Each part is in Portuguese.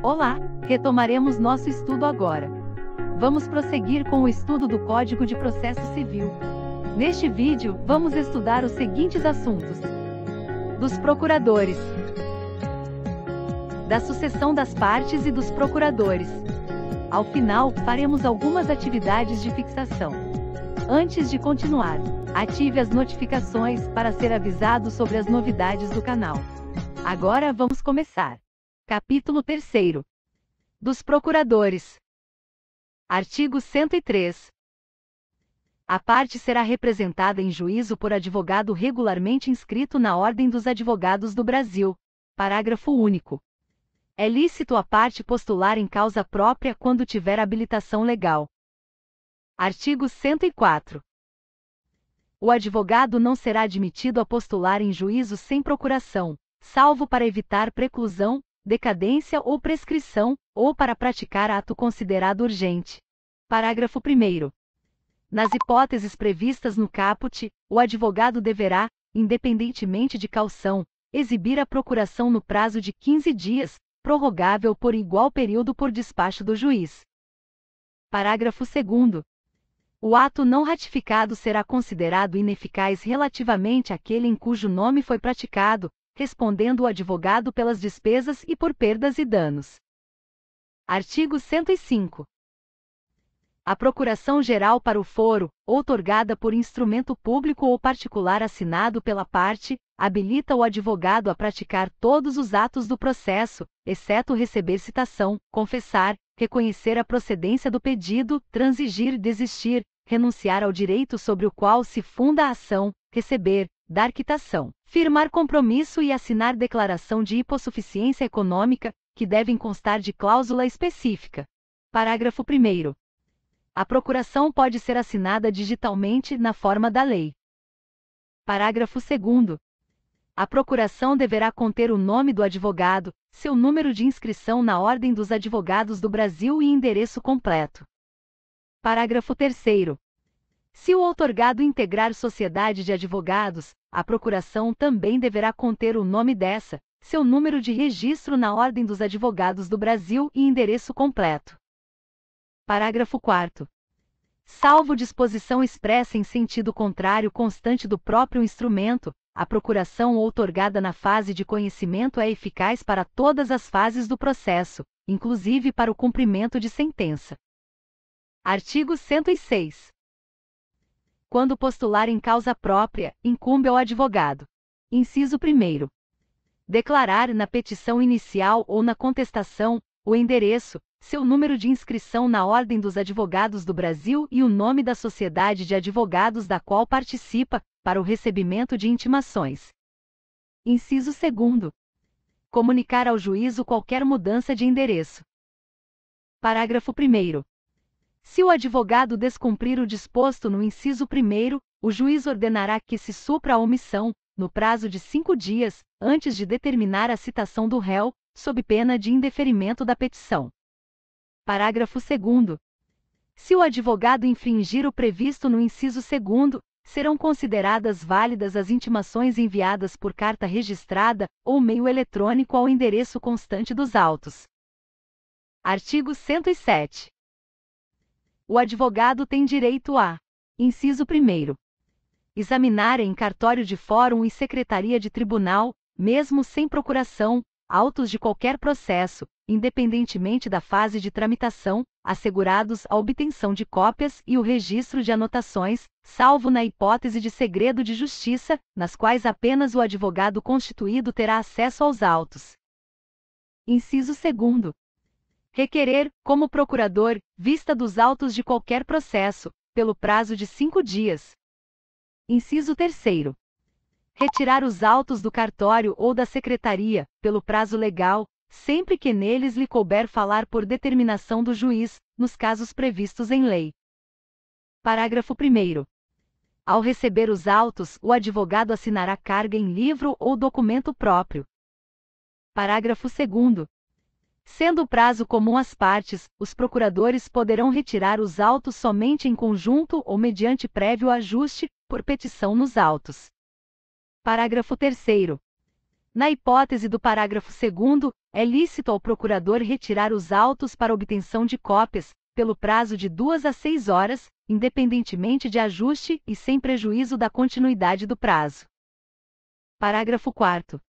Olá, retomaremos nosso estudo agora. Vamos prosseguir com o estudo do Código de Processo Civil. Neste vídeo, vamos estudar os seguintes assuntos: dos procuradores, da sucessão das partes e dos procuradores. Ao final, faremos algumas atividades de fixação. Antes de continuar, ative as notificações para ser avisado sobre as novidades do canal. Agora vamos começar. Capítulo 3. Dos procuradores. Artigo 103. A parte será representada em juízo por advogado regularmente inscrito na Ordem dos Advogados do Brasil. Parágrafo único. É lícito a parte postular em causa própria quando tiver habilitação legal. Artigo 104. O advogado não será admitido a postular em juízo sem procuração, salvo para evitar preclusão, decadência ou prescrição, ou para praticar ato considerado urgente. Parágrafo 1º. Nas hipóteses previstas no caput, o advogado deverá, independentemente de caução, exibir a procuração no prazo de 15 dias, prorrogável por igual período por despacho do juiz. Parágrafo 2º. O ato não ratificado será considerado ineficaz relativamente àquele em cujo nome foi praticado, respondendo o advogado pelas despesas e por perdas e danos. Artigo 105. A procuração geral para o foro, outorgada por instrumento público ou particular assinado pela parte, habilita o advogado a praticar todos os atos do processo, exceto receber citação, confessar, reconhecer a procedência do pedido, transigir, desistir, renunciar ao direito sobre o qual se funda a ação, receber, dar quitação, firmar compromisso e assinar declaração de hipossuficiência econômica, que devem constar de cláusula específica. Parágrafo 1º. A procuração pode ser assinada digitalmente na forma da lei. Parágrafo 2º. A procuração deverá conter o nome do advogado, seu número de inscrição na Ordem dos Advogados do Brasil e endereço completo. Parágrafo 3º. Se o outorgado integrar sociedade de advogados, a procuração também deverá conter o nome dessa, seu número de registro na Ordem dos Advogados do Brasil e endereço completo. Parágrafo 4º. Salvo disposição expressa em sentido contrário constante do próprio instrumento, a procuração outorgada na fase de conhecimento é eficaz para todas as fases do processo, inclusive para o cumprimento de sentença. Artigo 106. Quando postular em causa própria, incumbe ao advogado: inciso 1º. Declarar na petição inicial ou na contestação, o endereço, seu número de inscrição na Ordem dos Advogados do Brasil e o nome da sociedade de advogados da qual participa, para o recebimento de intimações. Inciso 2º. Comunicar ao juízo qualquer mudança de endereço. Parágrafo 1º. Se o advogado descumprir o disposto no inciso 1º, o juiz ordenará que se supra a omissão, no prazo de 5 dias, antes de determinar a citação do réu, sob pena de indeferimento da petição. Parágrafo 2º. Se o advogado infringir o previsto no inciso 2º, serão consideradas válidas as intimações enviadas por carta registrada ou meio eletrônico ao endereço constante dos autos. Artigo 107. O advogado tem direito a: inciso 1º. Examinar em cartório de fórum e secretaria de tribunal, mesmo sem procuração, autos de qualquer processo, independentemente da fase de tramitação, assegurados a obtenção de cópias e o registro de anotações, salvo na hipótese de segredo de justiça, nas quais apenas o advogado constituído terá acesso aos autos. Inciso 2º. Requerer, como procurador, vista dos autos de qualquer processo, pelo prazo de 5 dias. Inciso 3º. Retirar os autos do cartório ou da secretaria, pelo prazo legal, sempre que neles lhe couber falar por determinação do juiz, nos casos previstos em lei. Parágrafo 1º. Ao receber os autos, o advogado assinará carga em livro ou documento próprio. Parágrafo 2º. Sendo o prazo comum às partes, os procuradores poderão retirar os autos somente em conjunto ou mediante prévio ajuste, por petição nos autos. Parágrafo 3º. Na hipótese do parágrafo 2º, é lícito ao procurador retirar os autos para obtenção de cópias, pelo prazo de 2 a 6 horas, independentemente de ajuste e sem prejuízo da continuidade do prazo. Parágrafo 4º.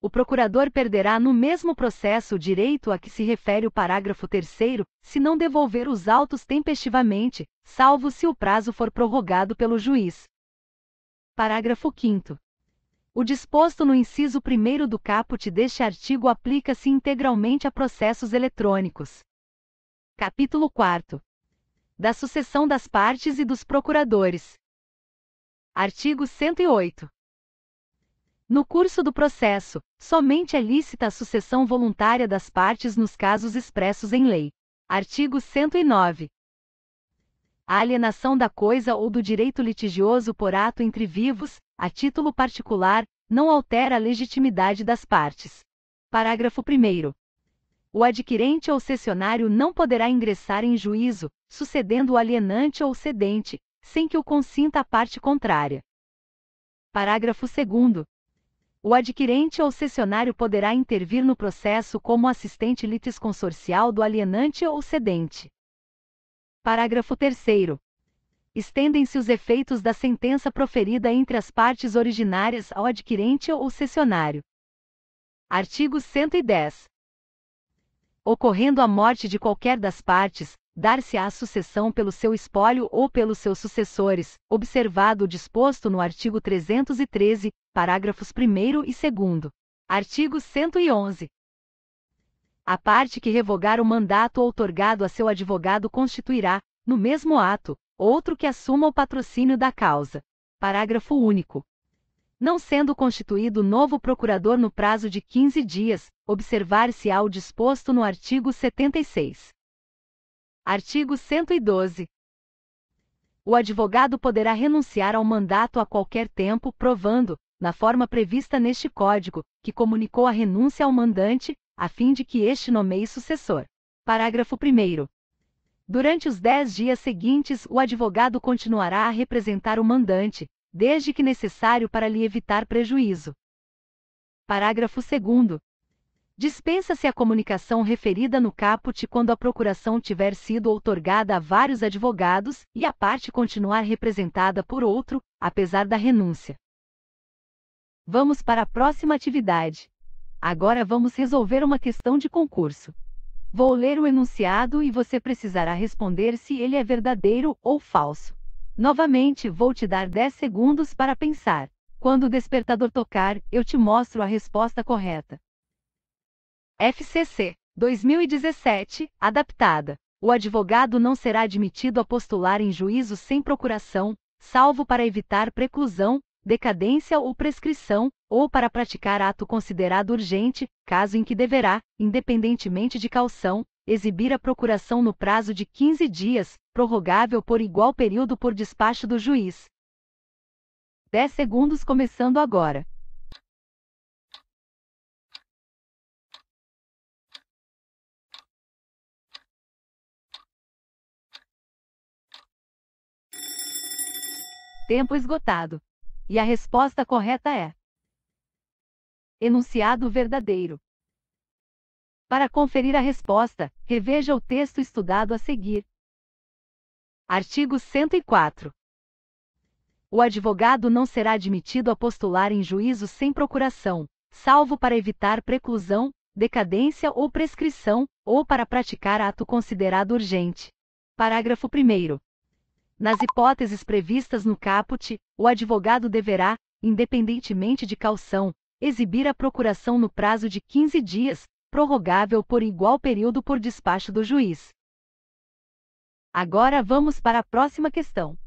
O procurador perderá no mesmo processo o direito a que se refere o parágrafo 3º, se não devolver os autos tempestivamente, salvo se o prazo for prorrogado pelo juiz. Parágrafo 5º. O disposto no inciso 1º do caput deste artigo aplica-se integralmente a processos eletrônicos. Capítulo 4º. Da sucessão das partes e dos procuradores. Artigo 108. No curso do processo, somente é lícita a sucessão voluntária das partes nos casos expressos em lei. Artigo 109. A alienação da coisa ou do direito litigioso por ato entre vivos, a título particular, não altera a legitimidade das partes. Parágrafo 1º. O adquirente ou cessionário não poderá ingressar em juízo, sucedendo o alienante ou cedente, sem que o consinta a parte contrária. Parágrafo 2º. O adquirente ou cessionário poderá intervir no processo como assistente litisconsorcial do alienante ou cedente. Parágrafo 3º. Estendem-se os efeitos da sentença proferida entre as partes originárias ao adquirente ou cessionário. Artigo 110. Ocorrendo a morte de qualquer das partes, dar-se-á a sucessão pelo seu espólio ou pelos seus sucessores, observado o disposto no artigo 313, parágrafos 1º e 2º. Artigo 111. A parte que revogar o mandato outorgado a seu advogado constituirá, no mesmo ato, outro que assuma o patrocínio da causa. Parágrafo único. Não sendo constituído novo procurador no prazo de 15 dias, observar-se-á o disposto no artigo 76. Artigo 112. O advogado poderá renunciar ao mandato a qualquer tempo, provando, na forma prevista neste Código, que comunicou a renúncia ao mandante, a fim de que este nomeie sucessor. Parágrafo 1º. Durante os 10 dias seguintes, o advogado continuará a representar o mandante, desde que necessário para lhe evitar prejuízo. Parágrafo 2º. Dispensa-se a comunicação referida no caput quando a procuração tiver sido outorgada a vários advogados e a parte continuar representada por outro, apesar da renúncia. Vamos para a próxima atividade. Agora vamos resolver uma questão de concurso. Vou ler o enunciado e você precisará responder se ele é verdadeiro ou falso. Novamente, vou te dar 10 segundos para pensar. Quando o despertador tocar, eu te mostro a resposta correta. FCC 2017, adaptada. O advogado não será admitido a postular em juízo sem procuração, salvo para evitar preclusão, decadência ou prescrição, ou para praticar ato considerado urgente, caso em que deverá, independentemente de caução, exibir a procuração no prazo de 15 dias, prorrogável por igual período por despacho do juiz. 10 segundos começando agora. Tempo esgotado. E a resposta correta é: enunciado verdadeiro. Para conferir a resposta, reveja o texto estudado a seguir. Artigo 104. O advogado não será admitido a postular em juízo sem procuração, salvo para evitar preclusão, decadência ou prescrição, ou para praticar ato considerado urgente. Parágrafo 1º. Nas hipóteses previstas no caput, o advogado deverá, independentemente de caução, exibir a procuração no prazo de 15 dias, prorrogável por igual período por despacho do juiz. Agora vamos para a próxima questão.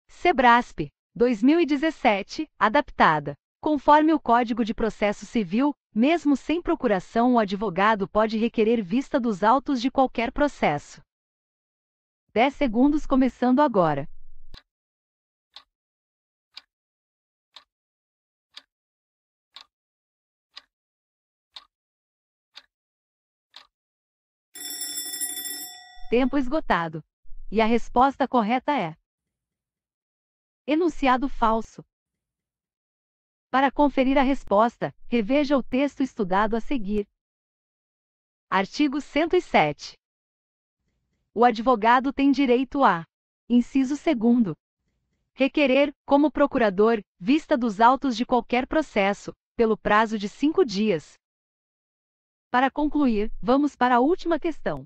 Sebrasp, 2017, adaptada. Conforme o Código de Processo Civil, mesmo sem procuração, o advogado pode requerer vista dos autos de qualquer processo. 10 segundos começando agora. Tempo esgotado. E a resposta correta é: enunciado falso. Para conferir a resposta, reveja o texto estudado a seguir. Artigo 107. O advogado tem direito a: inciso 2º, requerer, como procurador, vista dos autos de qualquer processo, pelo prazo de 5 dias. Para concluir, vamos para a última questão.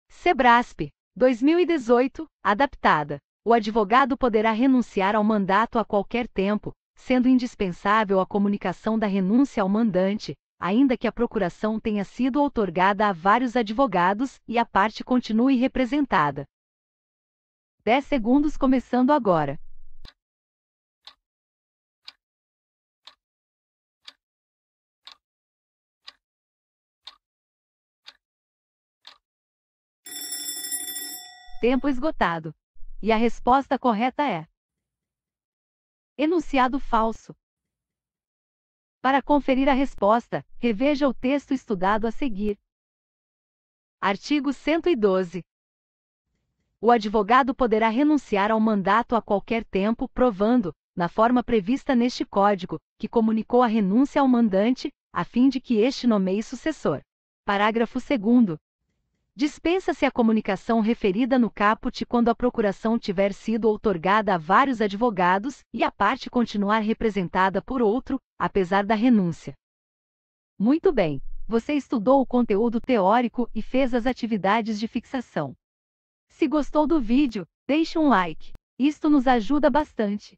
Sebrasp, 2018, adaptada. O advogado poderá renunciar ao mandato a qualquer tempo, sendo indispensável a comunicação da renúncia ao mandante, ainda que a procuração tenha sido outorgada a vários advogados e a parte continue representada. 10 segundos começando agora. Tempo esgotado. E a resposta correta é: enunciado falso. Para conferir a resposta, reveja o texto estudado a seguir. Artigo 112. O advogado poderá renunciar ao mandato a qualquer tempo, provando, na forma prevista neste Código, que comunicou a renúncia ao mandante, a fim de que este nomeie sucessor. Parágrafo 2º. Dispensa-se a comunicação referida no caput quando a procuração tiver sido outorgada a vários advogados e a parte continuar representada por outro, apesar da renúncia. Muito bem, você estudou o conteúdo teórico e fez as atividades de fixação. Se gostou do vídeo, deixe um like. Isto nos ajuda bastante.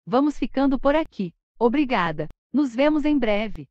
Vamos ficando por aqui. Obrigada. Nos vemos em breve.